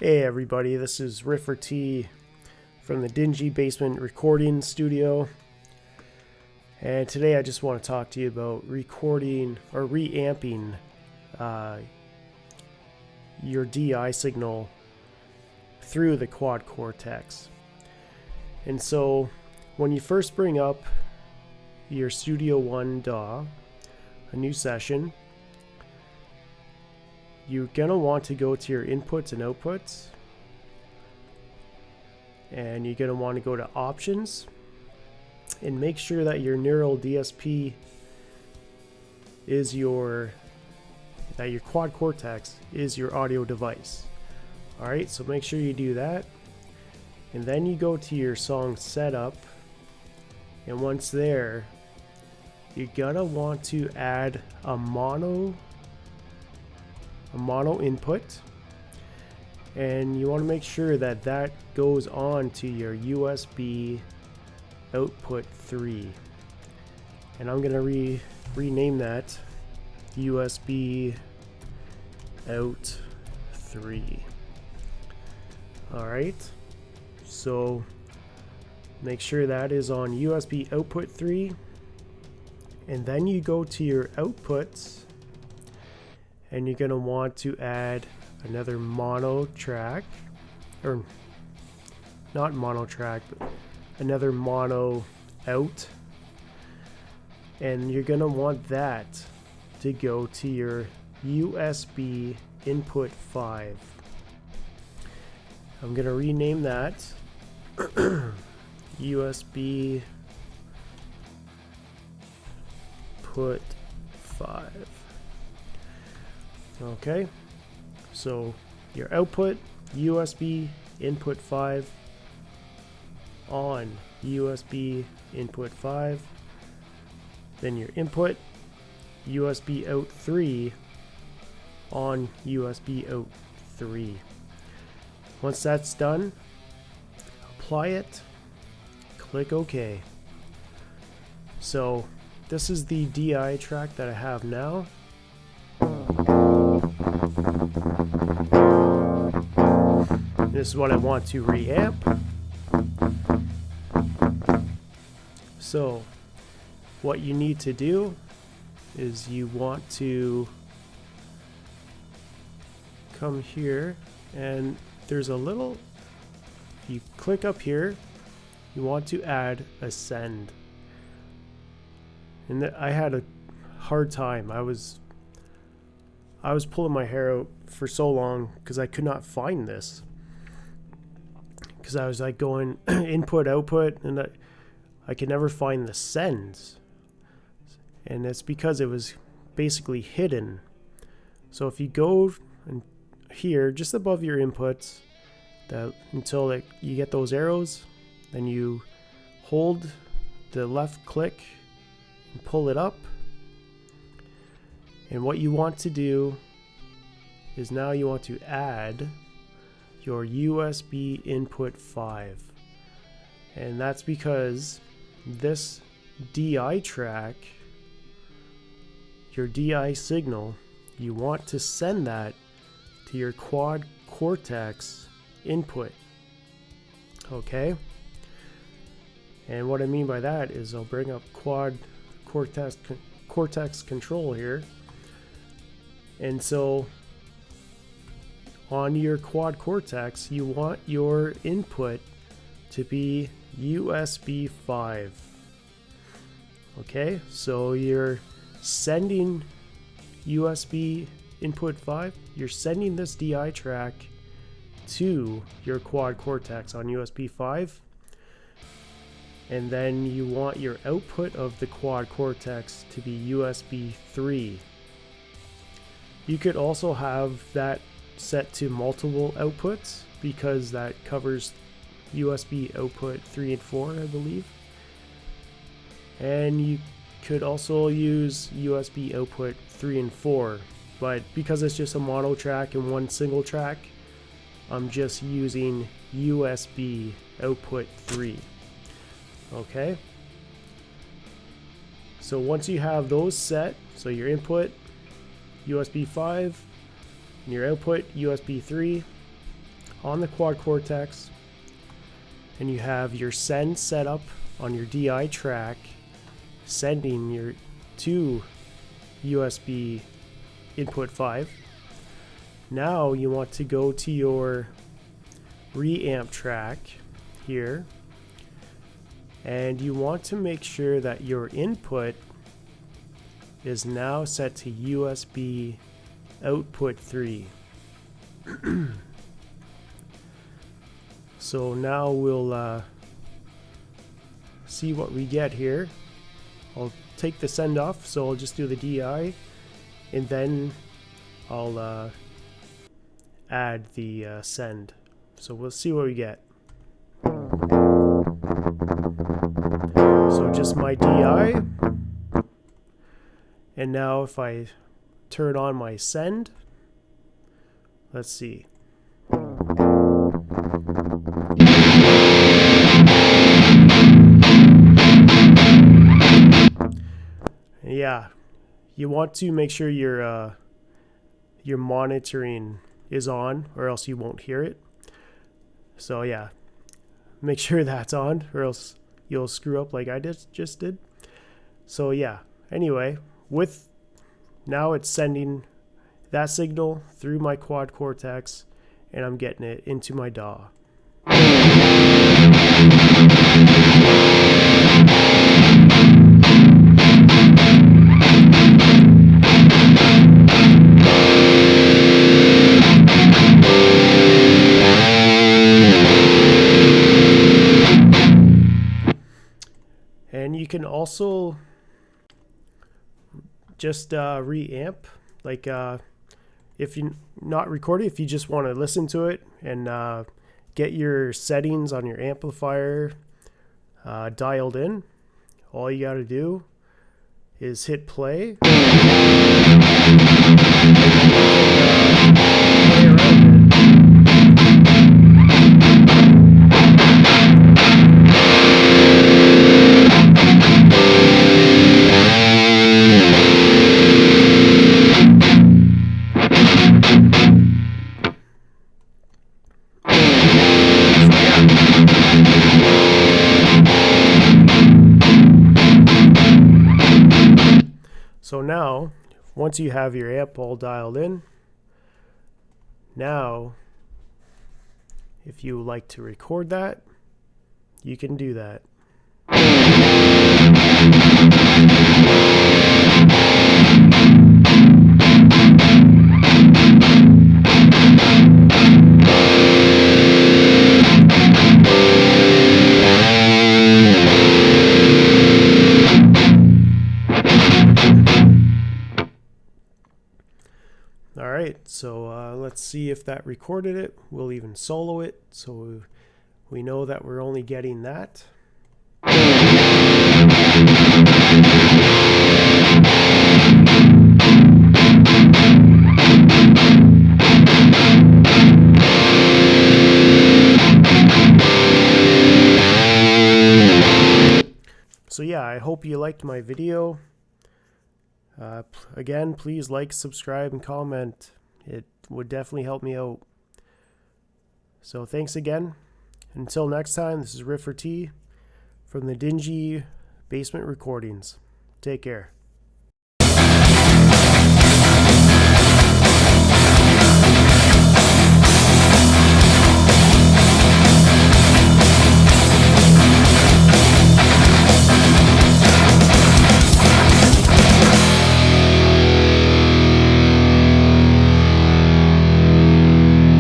Hey everybody, this is Riffer T from the Dingy Basement Recording Studio, and today I just want to talk to you about recording or reamping your DI signal through the Quad Cortex. And so when you first bring up your Studio One DAW, a new session, you're going to want to go to your inputs and outputs, and you're going to want to go to options and make sure that your neural DSP is your Quad Cortex is your audio device. Alright, so make sure you do that, and then you go to your song setup, and once there you're gonna want to add a mono input, and you want to make sure that that goes on to your USB output 3, and I'm gonna rename that USB out 3. Alright, so make sure that is on USB output 3, and then you go to your outputs, and you're going to want to add another mono track, or not mono track, but another mono out, and you're going to want that to go to your USB input 5. I'm going to rename that USB put 5. Okay, so your output USB input 5 on USB input 5, then your input USB out 3 on USB out 3. Once that's done, apply it, click OK. So this is the DI track that I have now. This is what I want to reamp. So what you need to do is you want to come here, and there's a little, you click up here, you want to add a send. And I had a hard time. I was pulling my hair out for so long because I could not find this. Because I was like going input output, and I could never find the sends, and it's because it was basically hidden. So if you go and here just above your inputs, until you get those arrows, then you hold the left click and pull it up, and what you want to do is now you want to add your USB input 5, and that's because this DI track, your DI signal, you want to send that to your Quad Cortex input. Okay, and what I mean by that is I'll bring up Quad Cortex control here, and so on your Quad Cortex, you want your input to be USB 5. Okay, so you're sending USB input 5, you're sending this DI track to your Quad Cortex on USB 5, and then you want your output of the Quad Cortex to be USB 3. You could also have that set to multiple outputs, because that covers USB output 3 and 4, I believe. And you could also use USB output 3 and 4, but because it's just a mono track and one single track, I'm just using USB output 3. Okay, so once you have those set, so your input USB 5 and your output USB 3, on the Quad Cortex, and you have your send set up on your DI track, sending your to USB input 5. Now you want to go to your reamp track here, and you want to make sure that your input is now set to USB output 3. So now we'll see what we get here. I'll take the send off, so I'll just do the DI, and then I'll add the send. So we'll see what we get. So just my DI, and now if I turn on my send, let's see. Yeah, you want to make sure your monitoring is on, or else you won't hear it. So yeah, make sure that's on, or else you'll screw up like I just did. So yeah, anyway, now it's sending that signal through my Quad Cortex, and I'm getting it into my DAW. And you can also just reamp, like if you're not recording, if you just want to listen to it and get your settings on your amplifier dialed in, all you got to do is hit play. Play around it. So now, once you have your amp all dialed in, now, if you like to record that, you can do that. Alright, so let's see if that recorded it. We'll even solo it, so we know that we're only getting that. So yeah, I hope you liked my video. Again, please like, subscribe, and comment. It would definitely help me out. So thanks again. Until next time, this is Riffer T from the Dingy Basement Recordings. Take care.